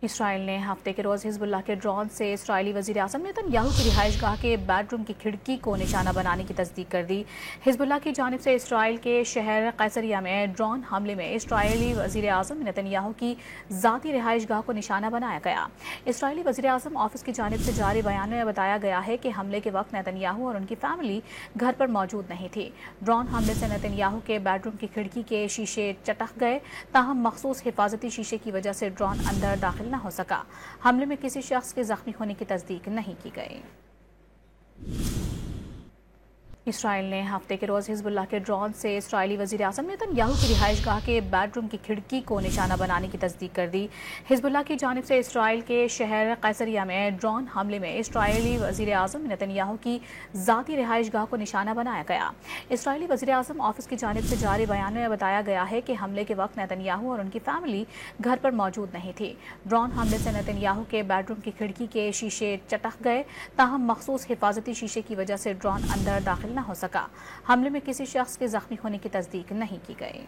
اسرائیل نے ہفتے کے روز حزب اللہ کے ڈرون سے اسرائیلی وزیر اعظم نیتن یاہو کی رہائش گاہ کے بیڈ روم کی کھڑکی کو نشانہ بنانے کی تصدیق کر دی۔ حزب اللہ کی جانب سے اسرائیل کے شہر قیصریہ میں ڈرون حملے میں اسرائیلی وزیر اعظم نیتن یاہو کی ذاتی رہائش گاہ کو نشانہ بنایا گیا۔ اسرائیلی وزیر اعظم آفس کی جانب سے جاری بیان میں بتایا گیا ہے کہ حملے کے وقت نیتن یاہو اور ان کی فیملی گھر پر موجود نہیں تھی۔ ڈرون حملے سے نیتن یاہو کے بیڈ روم کی کھڑکی کے شیشے چٹک گئے، تاہم مخصوص حفاظتی شیشے کی وجہ سے ڈرون اندر داخل نہ ہو سکا۔ حملے میں کسی شخص کے زخمی ہونے کی تصدیق نہیں کی گئی۔ اسرائیل نے ہفتے کے روز حزب اللہ کے ڈرون سے اسرائیلی وزیر اعظم نیتن یاہو کی رہائش گاہ کے بیڈ روم کی کھڑکی کو نشانہ بنانے کی تصدیق کر دی۔ حزب اللہ کی جانب سے اسرائیل کے شہر قیصریہ میں ڈرون حملے میں اسرائیلی وزیر اعظم نیتن یاہو کی ذاتی رہائش گاہ کو نشانہ بنایا گیا۔ اسرائیلی وزیر اعظم آفس کی جانب سے جاری بیان میں بتایا گیا ہے کہ حملے کے وقت نیتن یاہو اور ان کی فیملی گھر پر موجود نہیں تھی۔ ڈرون حملے سے نیتن یاہو کے بیڈ روم کی کھڑکی کے شیشے چٹک گئے، تاہم مخصوص حفاظتی شیشے کی وجہ سے ڈرون اندر داخل نہ ہو سکا۔ حملے میں کسی شخص کے زخمی ہونے کی تصدیق نہیں کی گئی۔